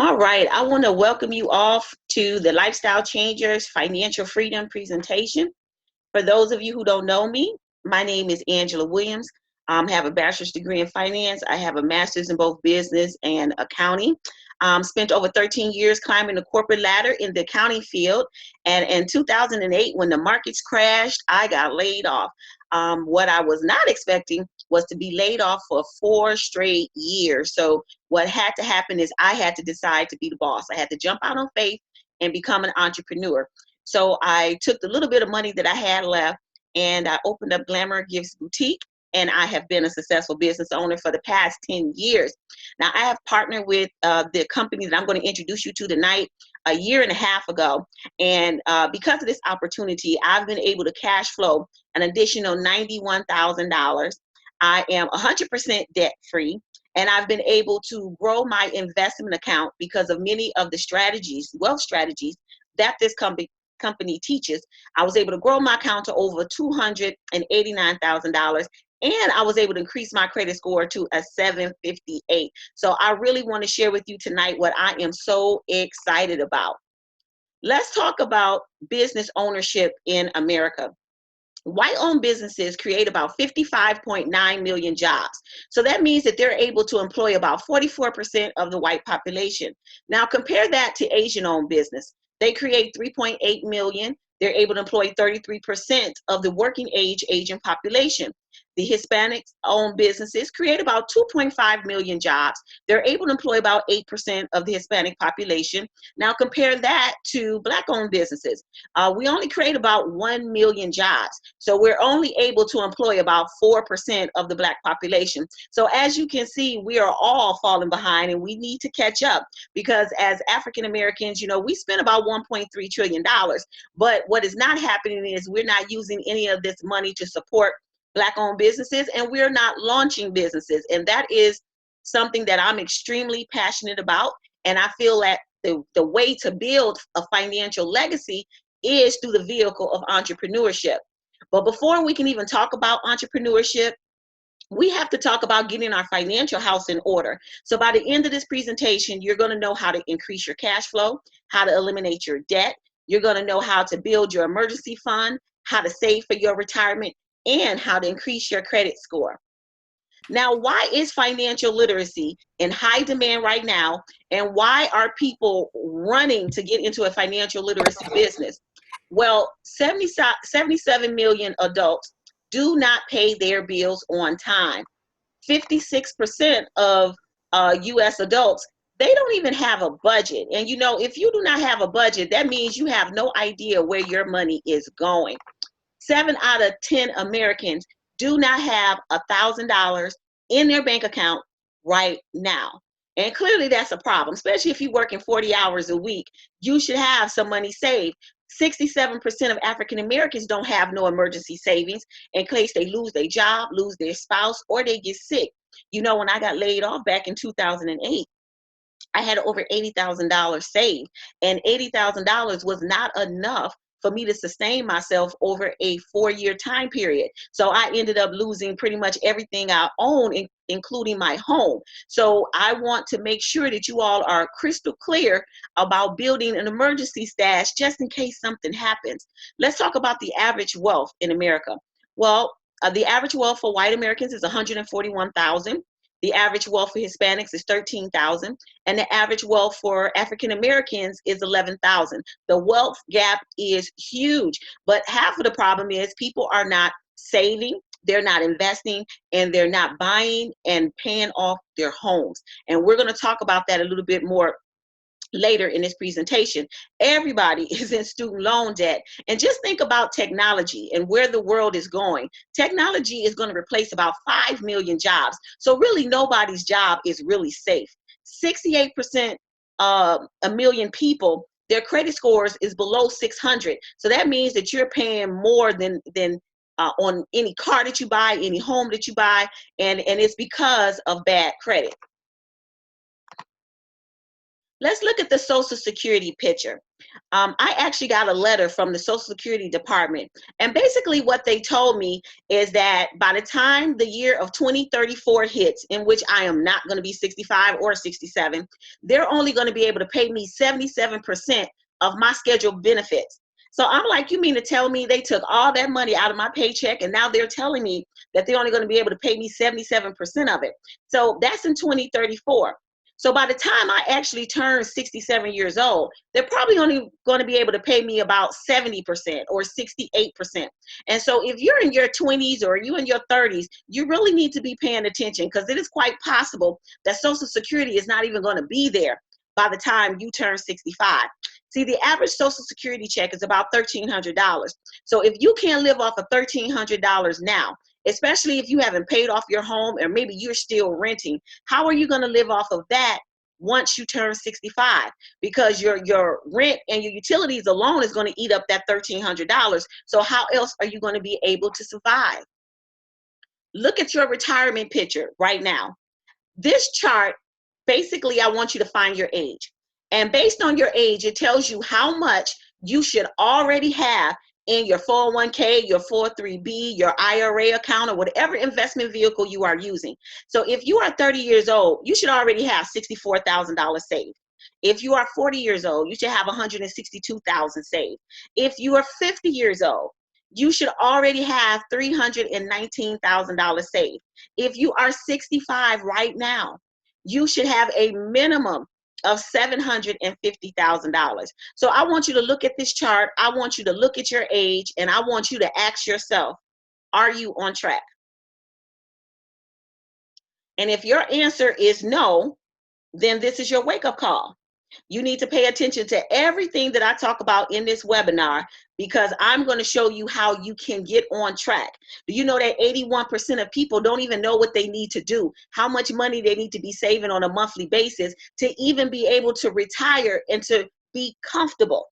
All right, I want to welcome you all to the Lifestyle Changers Financial Freedom presentation. For those of you who don't know me, my name is Angela Williams. I have a bachelor's degree in finance. I have a master's in both business and accounting. Spent over 13 years climbing the corporate ladder in the accounting field. And in 2008, when the markets crashed, I got laid off. What I was not expecting was to be laid off for 4 straight years. So what had to happen is I had to decide to be the boss. I had to jump out on faith and become an entrepreneur. So I took the little bit of money that I had left and I opened up Glamour Gifts Boutique. And I have been a successful business owner for the past 10 years. Now, I have partnered with the company that I'm going to introduce you to tonight a year and a half ago. And because of this opportunity, I've been able to cash flow an additional $91,000. I am 100% debt free. And I've been able to grow my investment account because of many of the strategies, wealth strategies that this company teaches. I was able to grow my account to over $289,000, and I was able to increase my credit score to a 758. So I really want to share with you tonight what I am so excited about. Let's talk about business ownership in America. White-owned businesses create about 55.9 million jobs. So that means that they're able to employ about 44% of the white population. Now compare that to Asian-owned business. They create 3.8 million. They're able to employ 33% of the working age Asian population. The Hispanic-owned businesses create about 2.5 million jobs. They're able to employ about 8% of the Hispanic population. Now compare that to Black-owned businesses. We only create about 1 million jobs. So we're only able to employ about 4% of the Black population. So as you can see, we are all falling behind and we need to catch up because as African Americans, we spend about $1.3 trillion. But what is not happening is we're not using any of this money to support Black-owned businesses, and we're not launching businesses. And that is something that I'm extremely passionate about. And I feel that the way to build a financial legacy is through the vehicle of entrepreneurship. But before we can even talk about entrepreneurship, we have to talk about getting our financial house in order. So by the end of this presentation, you're going to know how to increase your cash flow, how to eliminate your debt. You're going to know how to build your emergency fund, how to save for your retirement, and how to increase your credit score. Now, why is financial literacy in high demand right now? And why are people running to get into a financial literacy business? Well, 77 million adults do not pay their bills on time. 56% of US adults, they don't even have a budget. And if you do not have a budget, that means you have no idea where your money is going. 7 out of 10 Americans do not have $1,000 in their bank account right now. And clearly that's a problem, especially if you're working 40 hours a week. You should have some money saved. 67% of African Americans don't have no emergency savings in case they lose their job, lose their spouse, or they get sick. When I got laid off back in 2008, I had over $80,000 saved, and $80,000 was not enough for me to sustain myself over a 4-year time period. So I ended up losing pretty much everything I own, including my home. So I want to make sure that you all are crystal clear about building an emergency stash just in case something happens. Let's talk about the average wealth in America. Well, the average wealth for white Americans is 141,000. The average wealth for Hispanics is 13,000, and the average wealth for African Americans is 11,000. The wealth gap is huge, but half of the problem is people are not saving, they're not investing, and they're not buying and paying off their homes. And we're going to talk about that a little bit more later in this presentation. Everybody is in student loan debt. And just think about technology and where the world is going. Technology is going to replace about 5 million jobs. So really nobody's job is really safe. 68%, a million people, their credit scores is below 600. So that means that you're paying more than on any car that you buy, any home that you buy, and it's because of bad credit. Let's look at the Social Security picture. I actually got a letter from the Social Security Department. And basically, what they told me is that by the time the year of 2034 hits, in which I am not going to be 65 or 67, they're only going to be able to pay me 77% of my scheduled benefits. So I'm like, you mean to tell me they took all that money out of my paycheck and now they're telling me that they're only going to be able to pay me 77% of it? So that's in 2034. So by the time I actually turn 67 years old, they're probably only going to be able to pay me about 70% or 68%. And so if you're in your 20s or you in your 30s, you really need to be paying attention, because it is quite possible that Social Security is not even going to be there by the time you turn 65. See, the average Social Security check is about $1,300. So if you can't live off of $1,300 now, especially if you haven't paid off your home or maybe you're still renting, how are you going to live off of that once you turn 65? Because your rent and your utilities alone is going to eat up that $1,300. So how else are you going to be able to survive? Look at your retirement picture right now. This chart, basically, I want you to find your age. And based on your age, it tells you how much you should already have in your 401k, your 403b, your IRA account, or whatever investment vehicle you are using. So if you are 30 years old, you should already have $64,000 saved. If you are 40 years old, you should have $162,000 saved. If you are 50 years old, you should already have $319,000 saved. If you are 65 right now, you should have a minimum of $750,000. So I want you to look at this chart. I want you to look at your age, and I want you to ask yourself, are you on track? And if your answer is no, then this is your wake-up call. You need to pay attention to everything that I talk about in this webinar, because I'm going to show you how you can get on track. Do you know that 81% of people don't even know what they need to do, how much money they need to be saving on a monthly basis to even be able to retire and to be comfortable?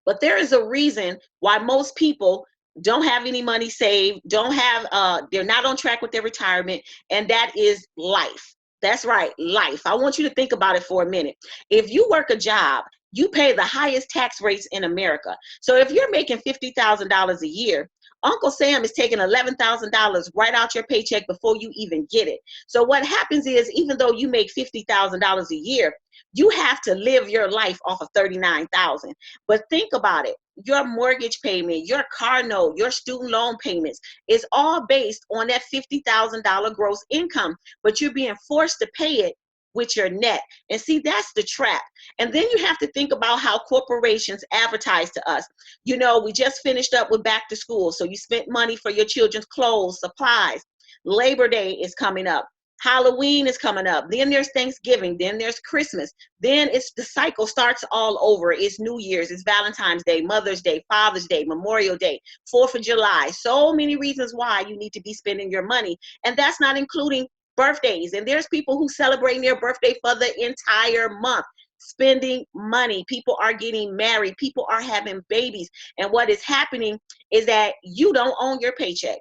But there is a reason why most people don't have any money saved, they're not on track with their retirement, and that is life. That's right, life. I want you to think about it for a minute. If you work a job, you pay the highest tax rates in America. So if you're making $50,000 a year, Uncle Sam is taking $11,000 right out your paycheck before you even get it. So what happens is, even though you make $50,000 a year, you have to live your life off of $39,000. But think about it. Your mortgage payment, your car note, your student loan payments is all based on that $50,000 gross income, but you're being forced to pay it with your net. And see, that's the trap. And then you have to think about how corporations advertise to us. You know, we just finished up with back to school, so you spent money for your children's clothes, supplies. Labor Day is coming up. Halloween is coming up. Then there's Thanksgiving. Then there's Christmas. Then it's the cycle starts all over. It's New Year's. It's Valentine's Day, Mother's Day, Father's Day, Memorial Day, 4th of July. So many reasons why you need to be spending your money. And that's not including birthdays. And there's people who celebrate their birthday for the entire month. Spending money. People are getting married. People are having babies. And what is happening is that you don't own your paycheck.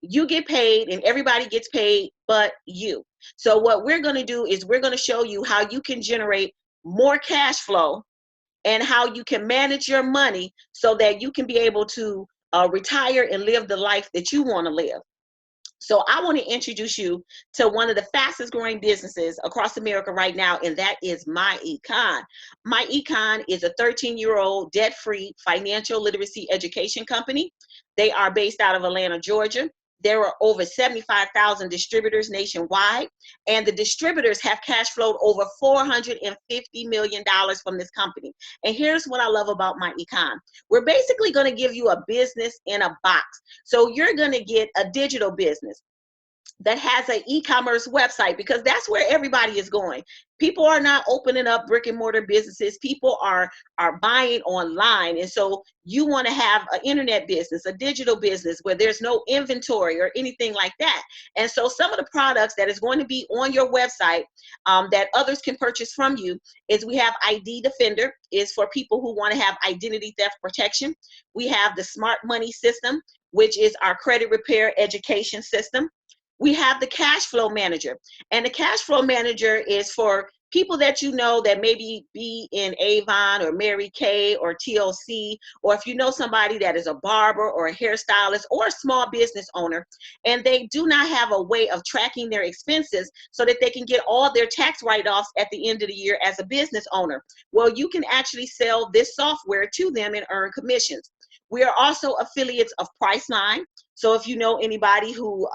You get paid and everybody gets paid but you. So what we're going to do is we're going to show you how you can generate more cash flow and how you can manage your money so that you can be able to retire and live the life that you want to live. So I want to introduce you to one of the fastest growing businesses across America right now, and that is myEcon. myEcon is a 13-year-old debt-free financial literacy education company. They are based out of Atlanta, Georgia. There are over 75,000 distributors nationwide, and the distributors have cash flowed over $450 million from this company. And here's what I love about myEcon. We're basically going to give you a business in a box. So you're going to get a digital business that has an e-commerce website, because that's where everybody is going. People are not opening up brick and mortar businesses. People are buying online. And so you want to have an internet business, a digital business where there's no inventory or anything like that. And so some of the products that is going to be on your website that others can purchase from you is, we have ID Defender, is for people who want to have identity theft protection. We have the Smart Money System, which is our credit repair education system. We have the Cash Flow Manager, and the Cash Flow Manager is for people that you know that maybe be in Avon or Mary Kay or TLC, or if you know somebody that is a barber or a hairstylist or a small business owner, and they do not have a way of tracking their expenses so that they can get all their tax write-offs at the end of the year as a business owner. Well, you can actually sell this software to them and earn commissions. We are also affiliates of Priceline. So if you know anybody who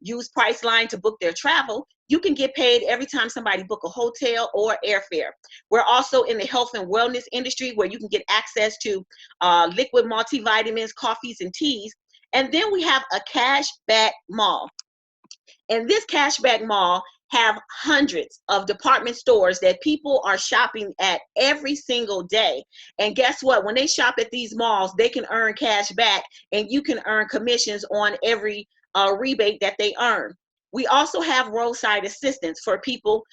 use Priceline to book their travel, you can get paid every time somebody book a hotel or airfare. We're also in the health and wellness industry where you can get access to liquid multivitamins, coffees, and teas. And then we have a cashback mall. And this cashback mall have hundreds of department stores that people are shopping at every single day. And guess what? When they shop at these malls, they can earn cash back, and you can earn commissions on every rebate that they earn. We also have roadside assistance for people.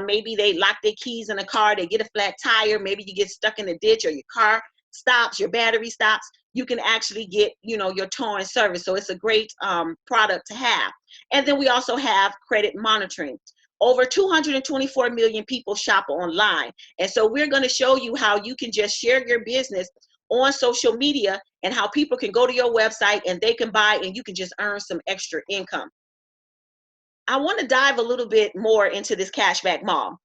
Maybe they lock their keys in a car, they get a flat tire, maybe you get stuck in a ditch or your car stops, your battery stops. You can actually get, your towing service. So it's a great product to have. And then we also have credit monitoring. Over 224 million people shop online. And so we're going to show you how you can just share your business on social media and how people can go to your website and they can buy and you can just earn some extra income. I want to dive a little bit more into this cashback mall.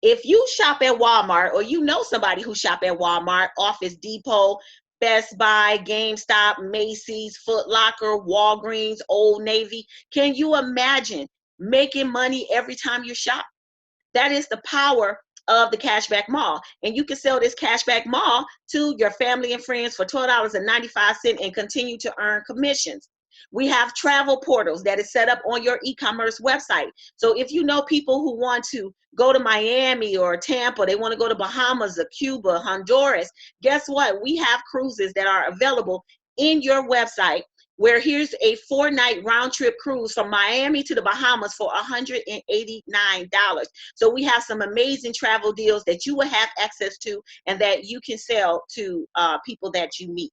If you shop at Walmart, or you know somebody who shop at Walmart, Office Depot, Best Buy, GameStop, Macy's, Foot Locker, Walgreens, Old Navy, can you imagine making money every time you shop? That is the power of the cashback mall. And you can sell this cashback mall to your family and friends for $12.95 and continue to earn commissions. We have travel portals that is set up on your e-commerce website. So if you know people who want to go to Miami or Tampa, they want to go to Bahamas or Cuba, Honduras, guess what? We have cruises that are available in your website, where here's a 4-night round trip cruise from Miami to the Bahamas for $189. So we have some amazing travel deals that you will have access to and that you can sell to people that you meet.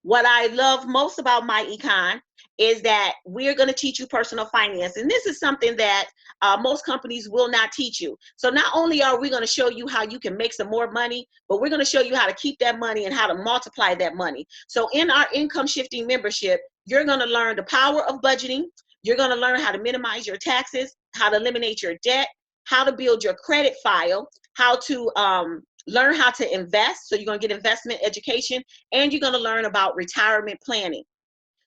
What I love most about myEcon is that we're going to teach you personal finance. And this is something that most companies will not teach you. So not only are we going to show you how you can make some more money, but we're going to show you how to keep that money and how to multiply that money. So in our income shifting membership, you're going to learn the power of budgeting. You're going to learn how to minimize your taxes, how to eliminate your debt, how to build your credit file, how to learn how to invest. So you're going to get investment education, and you're going to learn about retirement planning.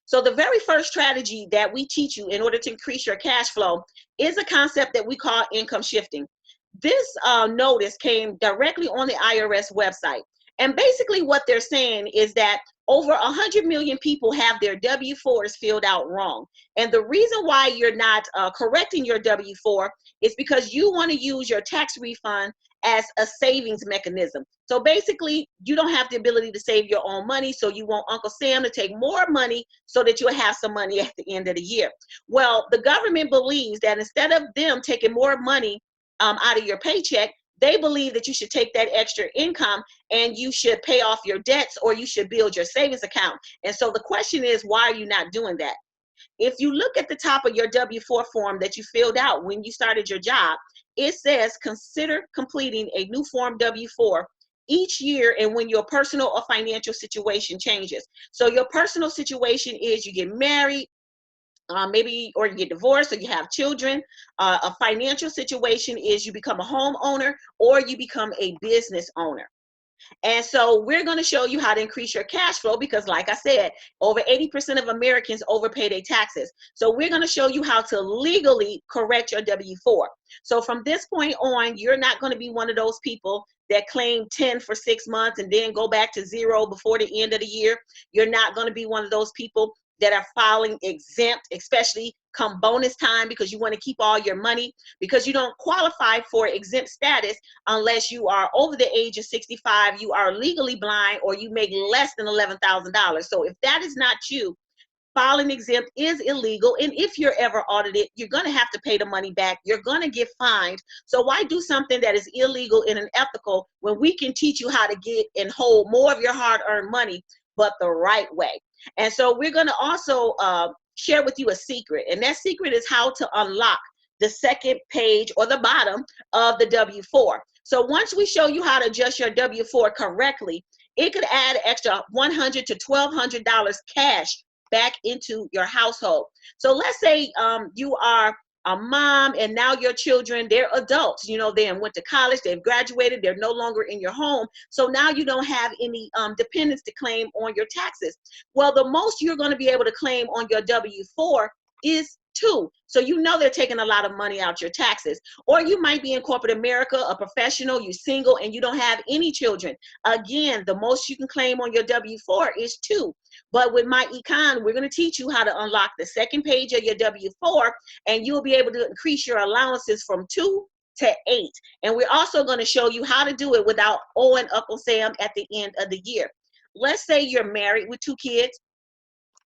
So the very first strategy that we teach you in order to increase your cash flow is a concept that we call income shifting. This notice came directly on the IRS website. And basically what they're saying is that over 100 million people have their W-4s filled out wrong. And the reason why you're not correcting your W-4 is because you want to use your tax refund as a savings mechanism. So basically, you don't have the ability to save your own money, so you want Uncle Sam to take more money so that you'll have some money at the end of the year. Well, the government believes that instead of them taking more money out of your paycheck, they believe that you should take that extra income and you should pay off your debts, or you should build your savings account. And so the question is, why are you not doing that? If you look at the top of your W-4 form that you filled out when you started your job, it says consider completing a new form W-4 each year and when your personal or financial situation changes. So your personal situation is you get married, maybe, or you get divorced, or you have children. A financial situation is you become a homeowner or you become a business owner. And so we're going to show you how to increase your cash flow because, like I said, over 80% of Americans overpay their taxes. So we're going to show you how to legally correct your W-4. So from this point on, you're not going to be one of those people that claim 10 for 6 months and then go back to 0 before the end of the year. You're not going to be one of those people that are filing exempt, especially come bonus time, because you want to keep all your money, because you don't qualify for exempt status unless you are over the age of 65, you are legally blind, or you make less than $11,000. So if that is not you, filing exempt is illegal. And if you're ever audited, you're going to have to pay the money back. You're going to get fined. So why do something that is illegal and unethical when we can teach you how to get and hold more of your hard-earned money, but the right way? And so we're going to also share with you a secret. And that secret is how to unlock the second page or the bottom of the W-4. So once we show you how to adjust your W-4 correctly, it could add extra $100 to $1,200 cash back into your household. So let's say you are a mom and now your children, they're adults, you know, they went to college, they've graduated, they're no longer in your home. So now you don't have any dependents to claim on your taxes. Well, the most you're going to be able to claim on your W-4 is 2. So you know they're taking a lot of money out your taxes. Or you might be in corporate America, a professional, you're single, and you don't have any children. Again, the most you can claim on your W-4 is 2. But with myEcon, we're going to teach you how to unlock the second page of your W-4, and you'll be able to increase your allowances from 2 to 8. And we're also going to show you how to do it without owing Uncle Sam at the end of the year. Let's say you're married with 2 kids,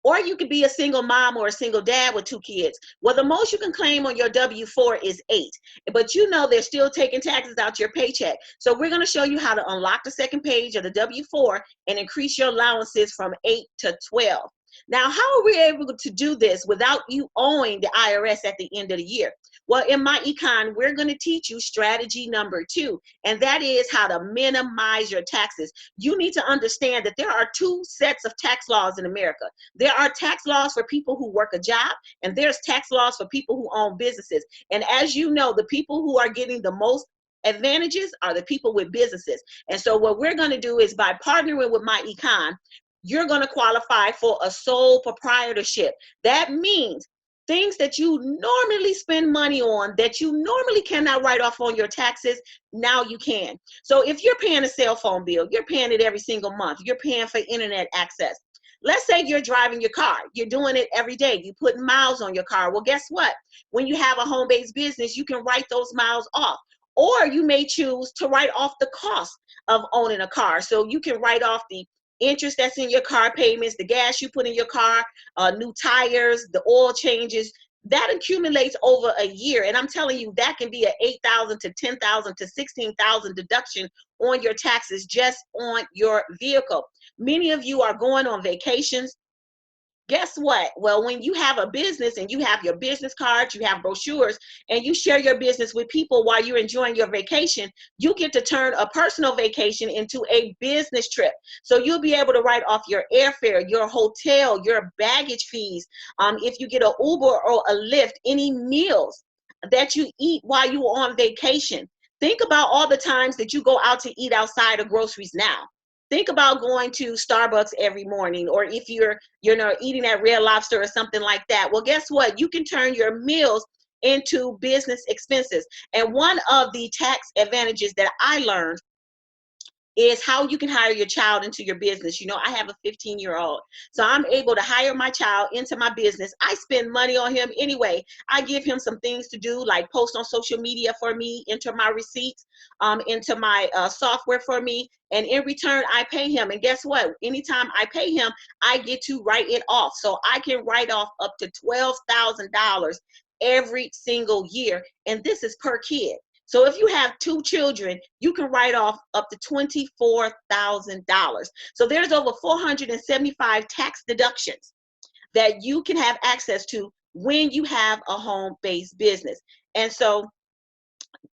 or you could be a single mom or a single dad with 2 kids. Well, the most you can claim on your W-4 is 8, but you know they're still taking taxes out your paycheck. So we're going to show you how to unlock the second page of the W-4 and increase your allowances from 8 to 12. Now, how are we able to do this without you owing the IRS at the end of the year? Well, in myEcon, we're going to teach you strategy number 2, and that is how to minimize your taxes. You need to understand that there are 2 sets of tax laws in America. There are tax laws for people who work a job, and there's tax laws for people who own businesses. And as you know, the people who are getting the most advantages are the people with businesses. And so what we're going to do is, by partnering with myEcon, you're going to qualify for a sole proprietorship. That means things that you normally spend money on, that you normally cannot write off on your taxes, now you can. So if you're paying a cell phone bill, you're paying it every single month, you're paying for internet access. Let's say you're driving your car, you're doing it every day, you put miles on your car. Well, guess what? When you have a home-based business, you can write those miles off. Or you may choose to write off the cost of owning a car. So you can write off the interest that's in your car payments, the gas you put in your car, new tires, the oil changes. That accumulates over a year. And I'm telling you, that can be a $8,000 to $10,000 to $16,000 deduction on your taxes just on your vehicle. Many of you are going on vacations. Guess what? Well, when you have a business and you have your business cards, you have brochures, and you share your business with people while you're enjoying your vacation, you get to turn a personal vacation into a business trip. So you'll be able to write off your airfare, your hotel, your baggage fees. If you get an Uber or a Lyft, any meals that you eat while you're on vacation. Think about all the times that you go out to eat outside of groceries now. Think about going to Starbucks every morning, or if you're eating at Red Lobster or something like that. Well, guess what? You can turn your meals into business expenses. And one of the tax advantages that I learned is how you can hire your child into your business. You know, I have a 15-year-old, so I'm able to hire my child into my business. I spend money on him anyway. I give him some things to do, like post on social media for me, enter my receipts into my software for me, and in return, I pay him. And guess what? Anytime I pay him, I get to write it off. So I can write off up to $12,000 every single year, and this is per kid. So if you have 2 children, you can write off up to $24,000. So there's over 475 tax deductions that you can have access to when you have a home-based business. And so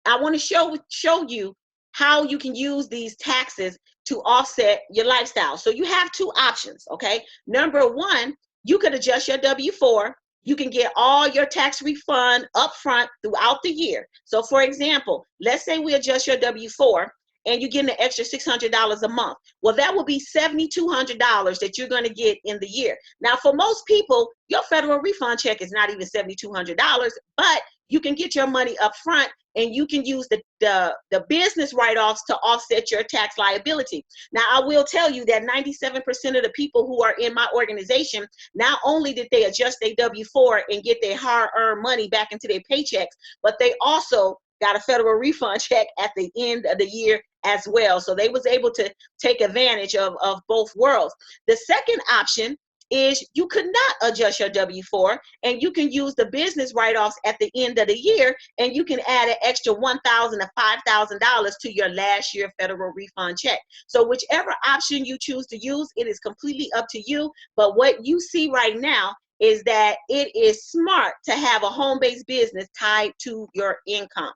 I want to show you how you can use these taxes to offset your lifestyle. So you have 2 options, okay? Number 1, you could adjust your W-4. You can get all your tax refund upfront throughout the year. So for example, let's say we adjust your W-4 and you get an extra $600 a month. Well, that will be $7,200 that you're going to get in the year. Now, for most people, your federal refund check is not even $7,200, but you can get your money up front, and you can use the business write-offs to offset your tax liability. Now, I will tell you that 97% of the people who are in my organization, not only did they adjust their W-4 and get their hard-earned money back into their paychecks, but they also got a federal refund check at the end of the year as well. So they was able to take advantage of both worlds. The second option is you could not adjust your W-4, and you can use the business write-offs at the end of the year, and you can add an extra $1,000 to $5,000 to your last year federal refund check. So whichever option you choose to use, it is completely up to you. But what you see right now is that it is smart to have a home-based business tied to your income.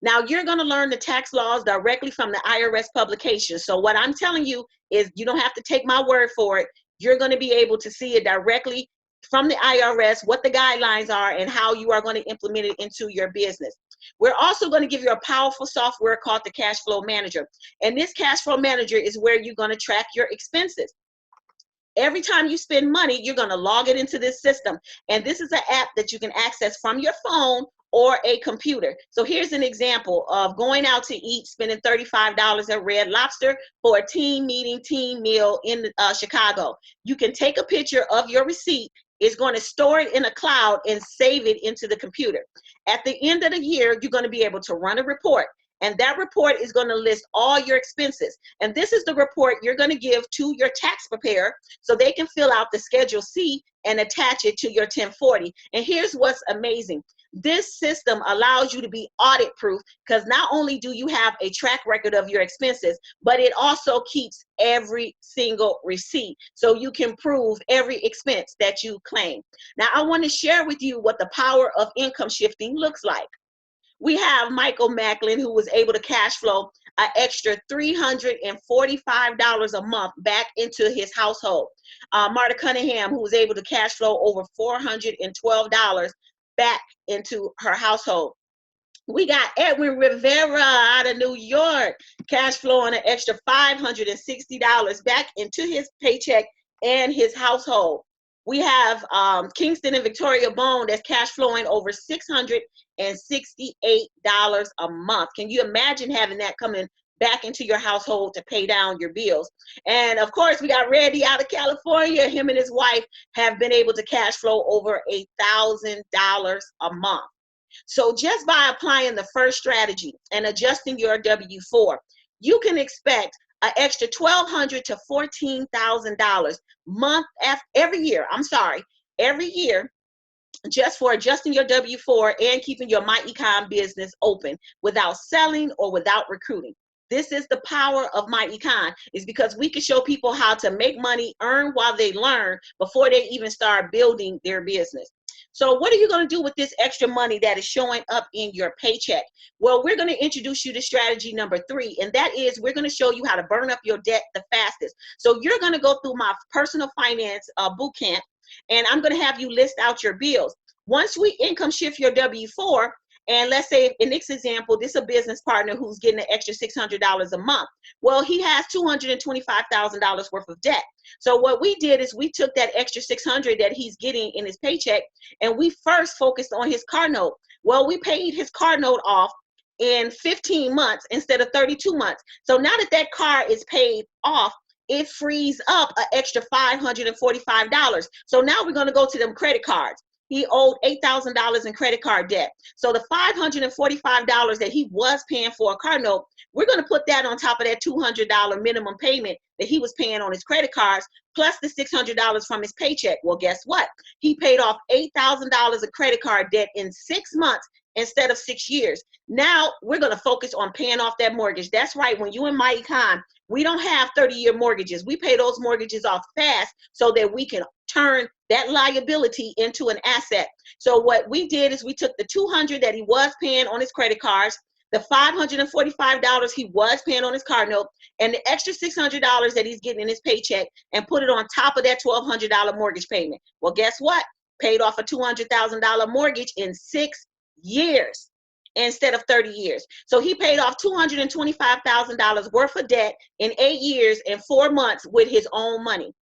Now, you're going to learn the tax laws directly from the IRS publication. So what I'm telling you is you don't have to take my word for it. You're going to be able to see it directly from the IRS, what the guidelines are, and how you are going to implement it into your business. We're also going to give you a powerful software called the Cash Flow Manager. And this Cash Flow Manager is where you're going to track your expenses. Every time you spend money, you're going to log it into this system. And this is an app that you can access from your phone or a computer. So here's an example of going out to eat, spending $35 at Red Lobster for a team meeting, team meal in Chicago. You can take a picture of your receipt. It's going to store it in a cloud and save it into the computer. At the end of the year, you're going to be able to run a report. And that report is going to list all your expenses. And this is the report you're going to give to your tax preparer so they can fill out the Schedule C and attach it to your 1040. And here's what's amazing. This system allows you to be audit proof because not only do you have a track record of your expenses, but it also keeps every single receipt so you can prove every expense that you claim. Now, I want to share with you what the power of income shifting looks like. We have Michael Macklin, who was able to cash flow an extra $345 a month back into his household. Marta Cunningham, who was able to cash flow over $412 back into her household. We got Edwin Rivera out of New York, cash flowing an extra $560 back into his paycheck and his household. We have Kingston and Victoria Bone that's cash flowing over $668 a month. Can you imagine having that coming back into your household to pay down your bills? And of course, we got Randy out of California. Him and his wife have been able to cash flow over $1,000 a month. So just by applying the first strategy and adjusting your W-4, you can expect an extra $1,200 to $14,000 every year. Every year, just for adjusting your W-4 and keeping your myEcon business open without selling or without recruiting. This is the power of myEcon, is because we can show people how to make money, earn while they learn before they even start building their business. So what are you going to do with this extra money that is showing up in your paycheck? Well, we're going to introduce you to strategy number 3, and that is we're going to show you how to burn up your debt the fastest. So you're going to go through my personal finance boot camp, and I'm going to have you list out your bills. Once we income shift your W-4, and let's say in this example, this is a business partner who's getting an extra $600 a month. Well, he has $225,000 worth of debt. So what we did is we took that extra $600 that he's getting in his paycheck, and we first focused on his car note. Well, we paid his car note off in 15 months instead of 32 months. So now that that car is paid off, it frees up an extra $545. So now we're going to go to them credit cards. He owed $8,000 in credit card debt. So the $545 that he was paying for a car note, we're going to put that on top of that $200 minimum payment that he was paying on his credit cards, plus the $600 from his paycheck. Well, guess what? He paid off $8,000 of credit card debt in 6 months instead of 6 years. Now we're going to focus on paying off that mortgage. That's right. When you in myEcon, we don't have 30-year mortgages. We pay those mortgages off fast so that we can turn that liability into an asset. So what we did is we took the $200 that he was paying on his credit cards, the $545 he was paying on his car note, and the extra $600 that he's getting in his paycheck, and put it on top of that $1,200 mortgage payment. Well, guess what? Paid off a $200,000 mortgage in 6 years instead of 30 years. So he paid off $225,000 worth of debt in 8 years and 4 months with his own money.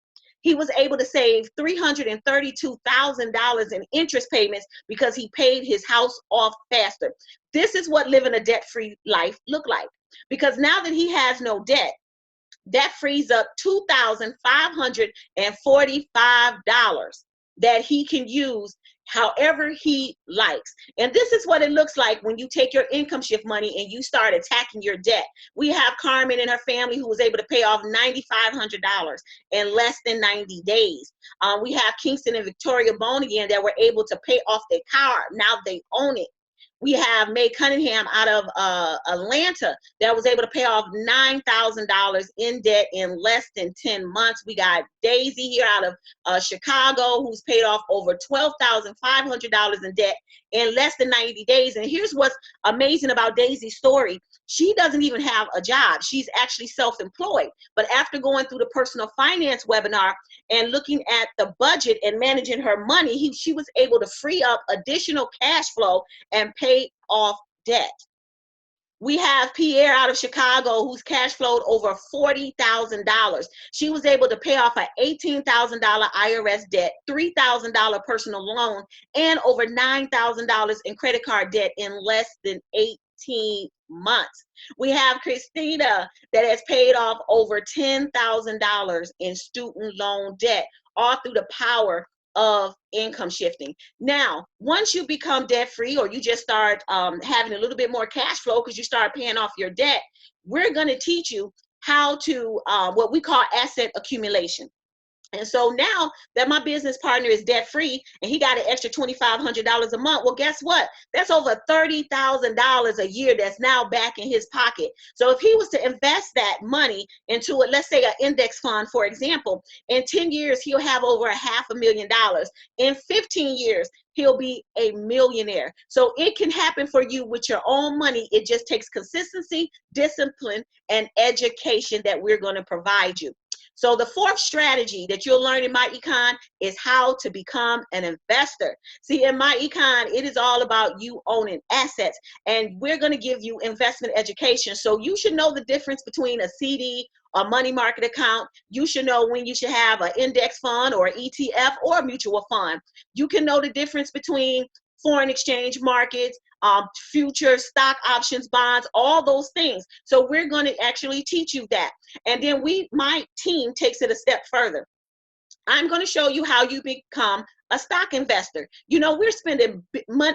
He was able to save $332,000 in interest payments because he paid his house off faster. This is what living a debt-free life look like. Because now that he has no debt, that frees up $2,545 that he can use however he likes. And this is what it looks like when you take your income shift money and you start attacking your debt. We have Carmen and her family who was able to pay off $9,500 in less than 90 days. We have Kingston and Victoria Bone again that were able to pay off their car. Now they own it. We have May Cunningham out of Atlanta that was able to pay off $9,000 in debt in less than 10 months. We got Daisy here out of Chicago, who's paid off over $12,500 in debt in less than 90 days. And here's what's amazing about Daisy's story. She doesn't even have a job. She's actually self-employed. But after going through the personal finance webinar and looking at the budget and managing her money, she was able to free up additional cash flow and pay off debt. We have Pierre out of Chicago who's cash flowed over $40,000. She was able to pay off an $18,000 IRS debt, $3,000 personal loan, and over $9,000 in credit card debt in less than 18 months. We have Christina that has paid off over $10,000 in student loan debt, all through the power of income shifting. Now, once you become debt free, or you just start having a little bit more cash flow because you start paying off your debt, we're going to teach you how to what we call asset accumulation. And so now that my business partner is debt free and he got an extra $2,500 a month, well, guess what? That's over $30,000 a year that's now back in his pocket. So if he was to invest that money into it, let's say an index fund, for example, in 10 years, he'll have over $500,000. In 15 years, he'll be a millionaire. So it can happen for you with your own money. It just takes consistency, discipline, and education that we're going to provide you. So the fourth strategy that you'll learn in myEcon is how to become an investor. See, in myEcon, it is all about you owning assets, and we're going to give you investment education. So you should know the difference between a CD, a money market account. You should know when you should have an index fund or ETF or a mutual fund. You can know the difference between foreign exchange markets, futures, stock options, bonds, all those things. So we're going to actually teach you that. And then my team takes it a step further. I'm going to show you how you become a stock investor. You know, we're spending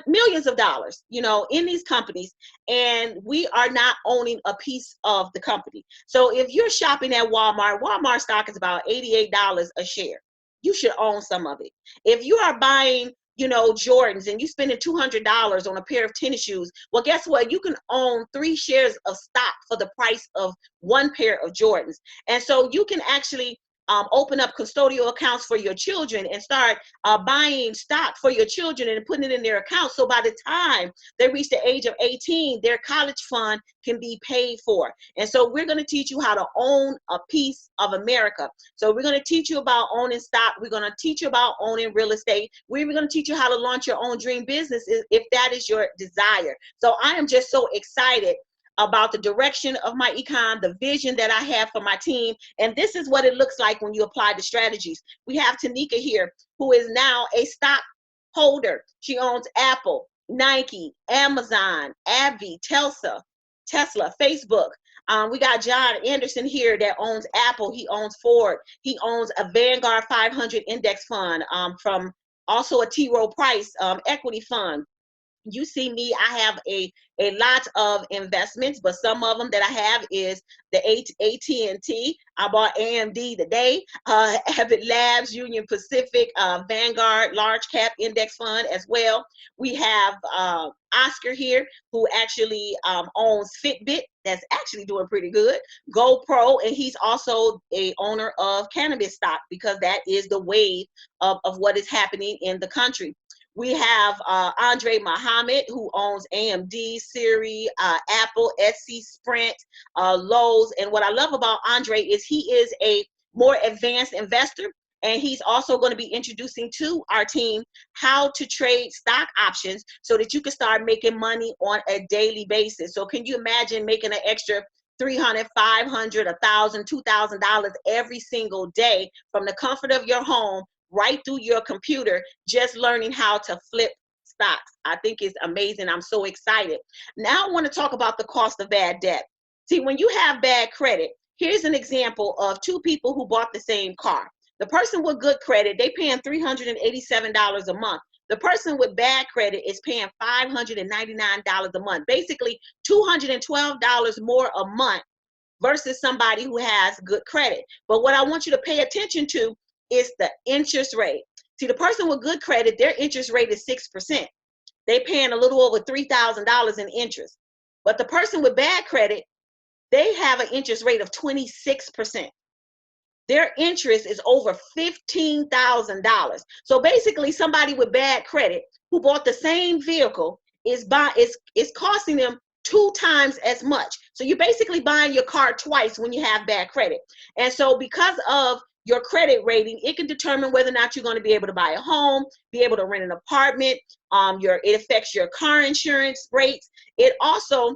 millions of dollars, you know, in these companies, and we are not owning a piece of the company. So if you're shopping at Walmart stock is about $88 a share. You should own some of it. If you are buying, you know, Jordans, and you spending $200 on a pair of tennis shoes, well, guess what? You can own 3 shares of stock for the price of 1 pair of Jordans. And so you can actually open up custodial accounts for your children and start buying stock for your children and putting it in their accounts. So by the time they reach the age of 18, their college fund can be paid for. And so we're going to teach you how to own a piece of America. So we're going to teach you about owning stock. We're going to teach you about owning real estate. We're even going to teach you how to launch your own dream business if that is your desire. So I am just so excited about the direction of myEcon, the vision that I have for my team. And this is what it looks like when you apply the strategies. We have Tanika here, who is now a stock holder. She owns Apple, Nike, Amazon, AbbVie, Tesla, Facebook. We got John Anderson here that owns Apple. He owns Ford. He owns a Vanguard 500 index fund from also a T. Rowe Price equity fund. You see me, I have a lot of investments, but some of them that I have is the AT&T. I bought AMD today, Abbott Labs, Union Pacific, Vanguard large cap index fund as well. We have Oscar here, who actually owns Fitbit. That's actually doing pretty good. GoPro, and he's also a owner of cannabis stock because that is the wave of what is happening in the country. We have Andre Muhammad, who owns AMD, Siri, Apple, Etsy, Sprint, Lowe's. And what I love about Andre is he is a more advanced investor, and he's also going to be introducing to our team how to trade stock options so that you can start making money on a daily basis. So can you imagine making an extra $300, $500, $1,000, $2,000 every single day from the comfort of your home, right through your computer, just learning how to flip stocks? I think it's amazing. I'm so excited. Now I want to talk about the cost of bad debt. See, when you have bad credit, here's an example of 2 people who bought the same car. The person with good credit, they paying $387 a month. The person with bad credit is paying $599 a month, basically $212 more a month versus somebody who has good credit. But what I want you to pay attention to is the interest rate. See, the person with good credit, their interest rate is 6%. they paying a little over $3,000 in interest. But the person with bad credit, they have an interest rate of 26%. Their interest is over $15,000. So basically, somebody with bad credit who bought the same vehicle is costing them 2 times as much. So you're basically buying your car twice when you have bad credit. And so because of your credit rating, it can determine whether or not you're going to be able to buy a home, be able to rent an apartment. It affects your car insurance rates. It also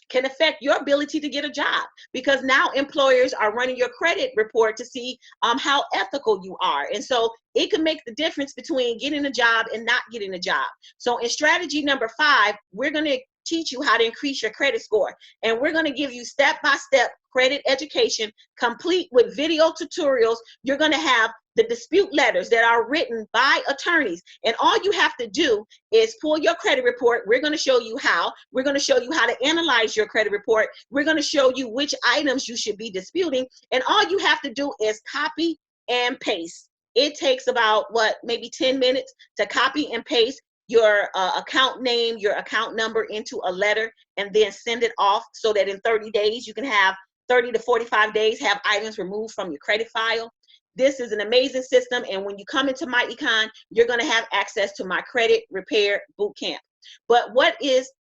can affect your ability to get a job, because now employers are running your credit report to see how ethical you are. And so it can make the difference between getting a job and not getting a job. So in strategy number 5, we're going to teach you how to increase your credit score. And we're going to give you step-by-step credit education, complete with video tutorials. You're going to have the dispute letters that are written by attorneys. And all you have to do is pull your credit report. We're going to show you how. We're going to show you how to analyze your credit report. We're going to show you which items you should be disputing. And all you have to do is copy and paste. It takes about, maybe 10 minutes to copy and paste your account name, your account number into a letter, and then send it off so that in 30 days, you can have 30 to 45 days, have items removed from your credit file. This is an amazing system. And when you come into myEcon, you're going to have access to my credit repair bootcamp. But what is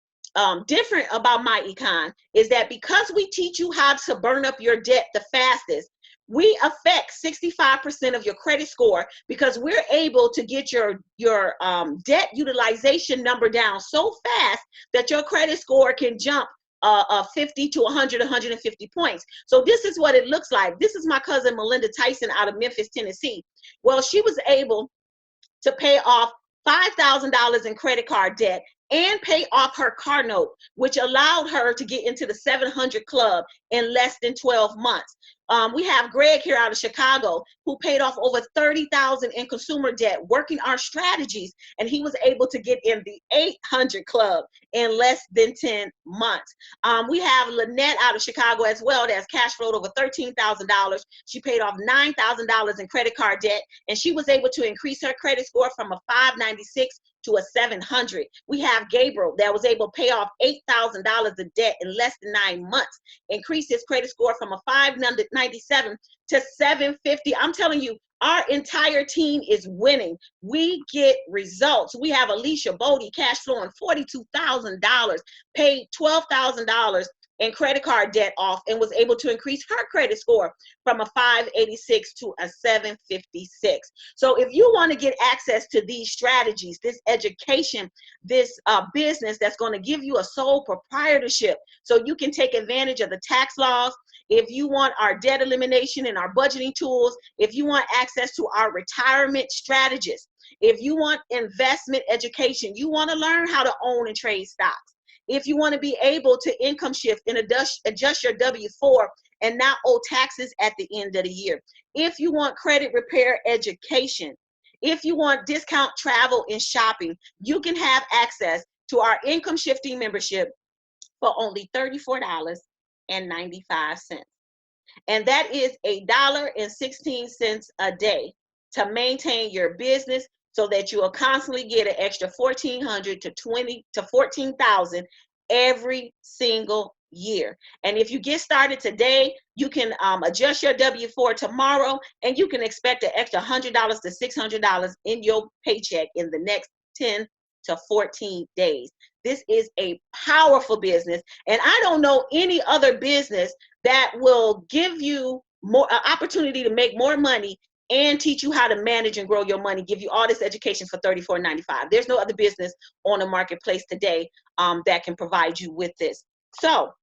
different about myEcon is that because we teach you how to burn up your debt the fastest, we affect 65% of your credit score, because we're able to get your debt utilization number down so fast that your credit score can jump 50 to 100, 150 points. So this is what it looks like. This is my cousin Melinda Tyson out of Memphis, Tennessee. Well, she was able to pay off $5,000 in credit card debt and pay off her car note, which allowed her to get into the 700 club in less than 12 months. We have Greg here out of Chicago who paid off over $30,000 in consumer debt working our strategies, and he was able to get in the 800 club in less than 10 months. We have Lynette out of Chicago as well that's cash flowed over $13,000. She paid off $9,000 in credit card debt, and she was able to increase her credit score from a 596 to a 700. We have Gabriel that was able to pay off $8,000 of debt in less than 9 months, increase his credit score from a 597 to 750. I'm telling you, our entire team is winning. We get results. We have Alicia Bodie cash flowing $42,000, paid $12,000 and credit card debt off, and was able to increase her credit score from a 586 to a 756. So if you want to get access to these strategies, this education, this business that's going to give you a sole proprietorship so you can take advantage of the tax laws, if you want our debt elimination and our budgeting tools, if you want access to our retirement strategists, if you want investment education, you want to learn how to own and trade stocks, if you want to be able to income shift and adjust your W-4 and not owe taxes at the end of the year, if you want credit repair education, if you want discount travel and shopping, you can have access to our income shifting membership for only $34.95. And that is $1.16 a day to maintain your business, so that you will constantly get an extra $1,400 to $14,000 every single year. And if you get started today, you can adjust your W-4 tomorrow, and you can expect an extra $100 to $600 in your paycheck in the next 10 to 14 days. This is a powerful business, and I don't know any other business that will give you more opportunity to make more money and teach you how to manage and grow your money, give you all this education for $34.95. There's no other business on the marketplace today that can provide you with this. So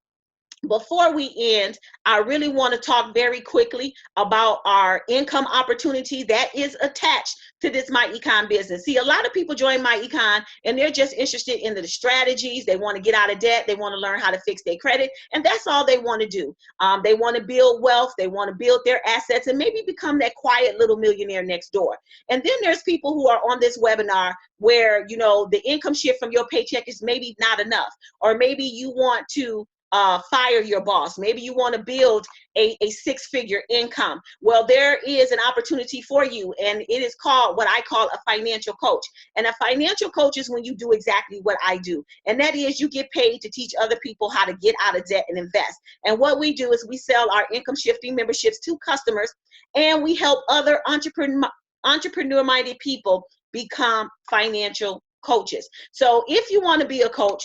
before we end, I really want to talk very quickly about our income opportunity that is attached to this myEcon business. See, a lot of people join myEcon and they're just interested in the strategies. They want to get out of debt. They want to learn how to fix their credit. And that's all they want to do. They want to build wealth. They want to build their assets and maybe become that quiet little millionaire next door. And then there's people who are on this webinar where, you know, the income shift from your paycheck is maybe not enough, or maybe you want to fire your boss. Maybe you want to build a six-figure income. Well, there is an opportunity for you, and it is called what I call a financial coach. And a financial coach is when you do exactly what I do, and that is you get paid to teach other people how to get out of debt and invest. And what we do is we sell our income shifting memberships to customers, and we help other entrepreneur-minded people become financial coaches. So if you want to be a coach,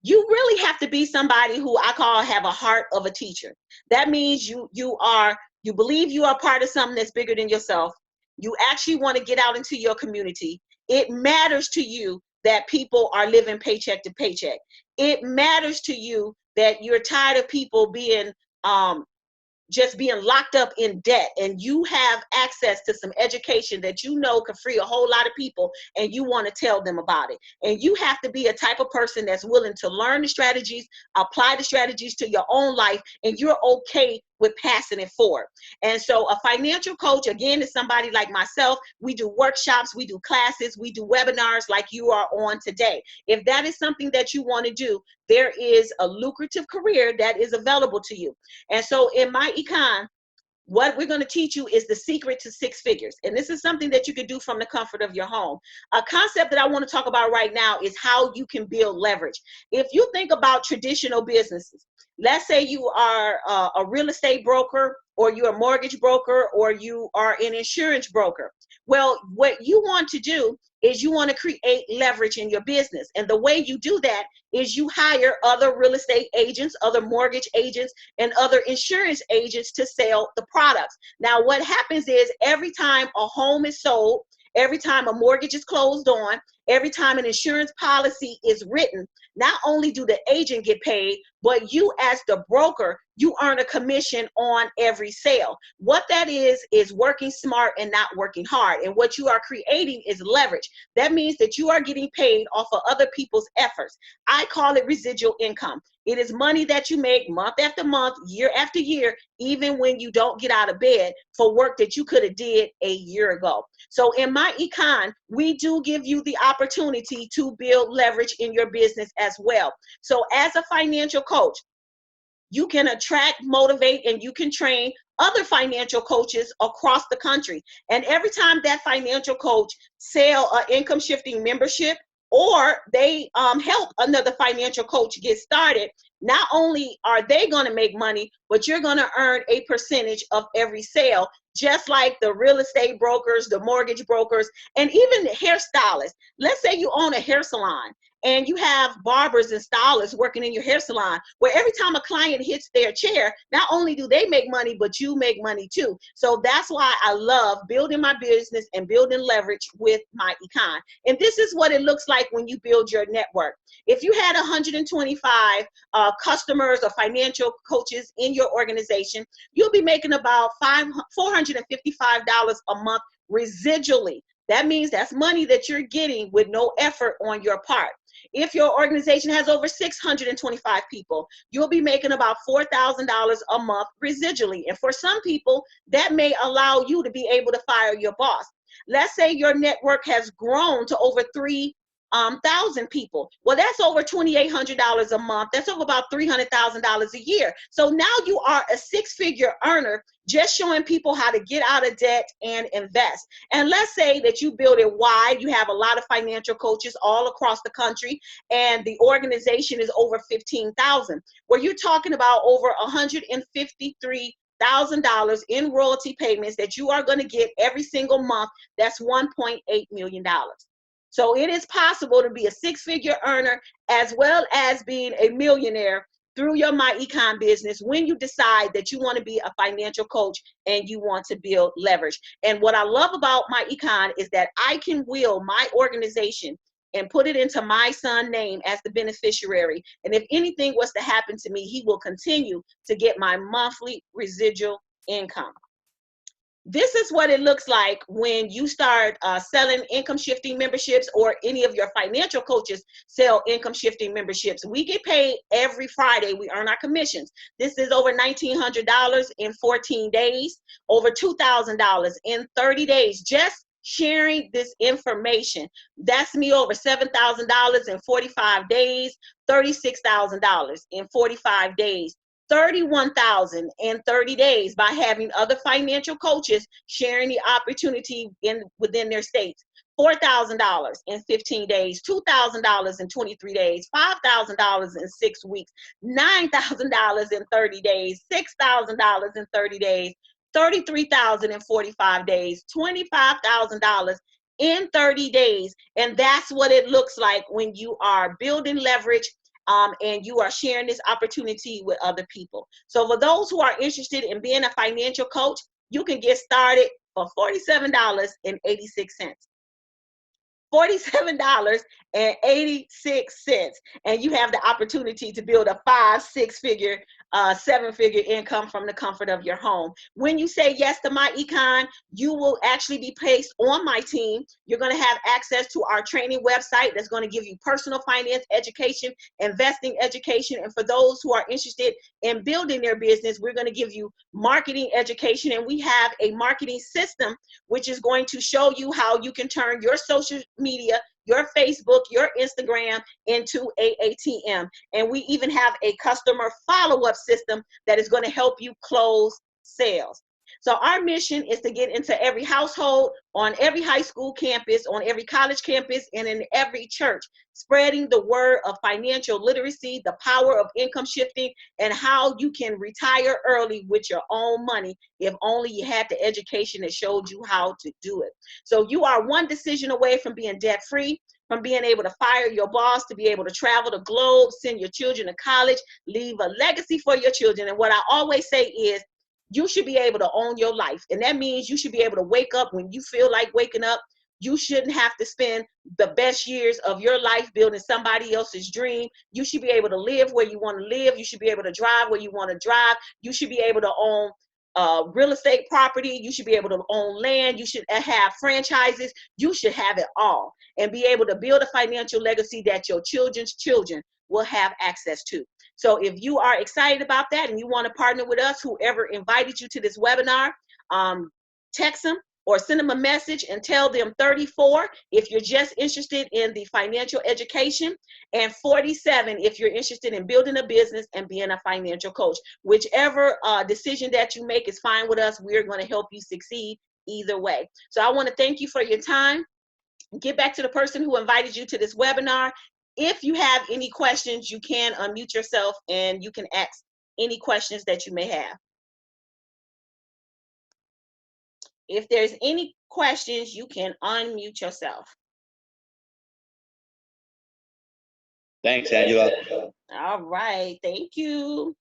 you really have to be somebody who I call have a heart of a teacher. That means you believe you are part of something that's bigger than yourself. You actually want to get out into your community. It matters to you that people are living paycheck to paycheck. It matters to you that you're tired of people being just being locked up in debt, and you have access to some education that you know can free a whole lot of people, and you want to tell them about it. And you have to be a type of person that's willing to learn the strategies, apply the strategies to your own life, and you're okay with passing it forward. And so a financial coach, again, is somebody like myself. We do workshops, we do classes, we do webinars like you are on today. If that is something that you want to do, there is a lucrative career that is available to you. And so in myEcon, what we're going to teach you is the secret to six figures. And this is something that you can do from the comfort of your home. A concept that I want to talk about right now is how you can build leverage. If you think about traditional businesses, let's say you are a real estate broker, or you're a mortgage broker, or you are an insurance broker. Well, what you want to do is you want to create leverage in your business. And the way you do that is you hire other real estate agents, other mortgage agents, and other insurance agents to sell the products. Now, what happens is every time a home is sold, every time a mortgage is closed on, every time an insurance policy is written, not only do the agent get paid, but you as the broker, you earn a commission on every sale. What that is working smart and not working hard. And what you are creating is leverage. That means that you are getting paid off of other people's efforts. I call it residual income. It is money that you make month after month, year after year, even when you don't get out of bed, for work that you could have did a year ago. So in myEcon, we do give you the opportunity to build leverage in your business as well. So as a financial coach, you can attract, motivate, and you can train other financial coaches across the country. And every time that financial coach sell an income shifting membership, or they help another financial coach get started, not only are they going to make money, but you're going to earn a percentage of every sale, just like the real estate brokers, the mortgage brokers, and even the hairstylists. Let's say you own a hair salon and you have barbers and stylists working in your hair salon, where every time a client hits their chair, not only do they make money, but you make money too. So that's why I love building my business and building leverage with myEcon. And this is what it looks like when you build your network. If you had 125 customers or financial coaches in your organization, you'll be making about $455 a month residually. That means that's money that you're getting with no effort on your part. If your organization has over 625 people, you'll be making about $4,000 a month residually. And for some people, that may allow you to be able to fire your boss. Let's say your network has grown to over 3,000 people. Well, that's over $2,800 a month. That's over about $300,000 a year. So now you are a six-figure earner, just showing people how to get out of debt and invest. And let's say that you build it wide. You have a lot of financial coaches all across the country, and the organization is over 15,000. Where you're talking about over $153,000 in royalty payments that you are going to get every single month. That's $1.8 million. So it is possible to be a six-figure earner as well as being a millionaire through your myEcon business when you decide that you want to be a financial coach and you want to build leverage. And what I love about myEcon is that I can will my organization and put it into my son's name as the beneficiary. And if anything was to happen to me, he will continue to get my monthly residual income. This is what it looks like when you start selling income shifting memberships, or any of your financial coaches sell income shifting memberships. We get paid every Friday. We earn our commissions. This is over $1,900 in 14 days, over $2,000 in 30 days, just sharing this information. That's me over $7,000 in 45 days, $36,000 in 45 days. 31,000 in 30 days by having other financial coaches sharing the opportunity within their states. $4,000 in 15 days, $2,000 in 23 days, $5,000 in 6 weeks, $9,000 in 30 days, $6,000 in 30 days, $33,000 in 45 days, $25,000 in 30 days. And that's what it looks like when you are building leverage and you are sharing this opportunity with other people. So for those who are interested in being a financial coach, you can get started for $47.86. $47.86, and you have the opportunity to build a 5, 6-figure, 7-figure income from the comfort of your home. When you say yes to myEcon, you will actually be placed on my team. You're going to have access to our training website that's going to give you personal finance education, investing education, and for those who are interested in building their business, we're going to give you marketing education, and we have a marketing system which is going to show you how you can turn your social media, your Facebook, your Instagram into a ATM. And we even have a customer follow-up system that is going to help you close sales. So our mission is to get into every household, on every high school campus, on every college campus, and in every church, spreading the word of financial literacy, the power of income shifting, and how you can retire early with your own money if only you had the education that showed you how to do it. So you are one decision away from being debt-free, from being able to fire your boss, to be able to travel the globe, send your children to college, leave a legacy for your children. And what I always say is, you should be able to own your life. And that means you should be able to wake up when you feel like waking up. You shouldn't have to spend the best years of your life building somebody else's dream. You should be able to live where you want to live. You should be able to drive where you want to drive. You should be able to own real estate property. You should be able to own land. You should have franchises. You should have it all and be able to build a financial legacy that your children's children will have access to. So if you are excited about that and you want to partner with us, whoever invited you to this webinar, text them or send them a message and tell them 34 if you're just interested in the financial education, and 47 if you're interested in building a business and being a financial coach. Whichever decision that you make is fine with us. We're going to help you succeed either way. So I want to thank you for your time. Get back to the person who invited you to this webinar. If you have any questions, you can unmute yourself and you can ask any questions that you may have. If there's any questions, you can unmute yourself. Thanks, Angela. All right, thank you.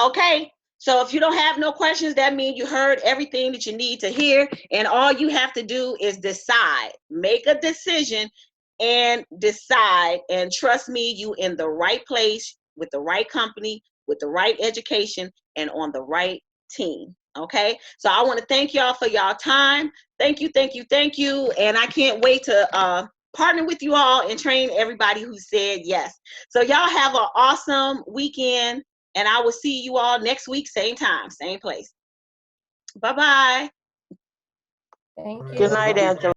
Okay, so if you don't have no questions, that means you heard everything that you need to hear, and all you have to do is decide. Make a decision and decide, and trust me, you in the right place, with the right company, with the right education, and on the right team. Okay, so I want to thank y'all for y'all time. Thank you, thank you, thank you, and I can't wait to partner with you all and train everybody who said yes. So y'all have an awesome weekend, and I will see you all next week, same time, same place. Bye-bye. Thank you. Good night, Angela.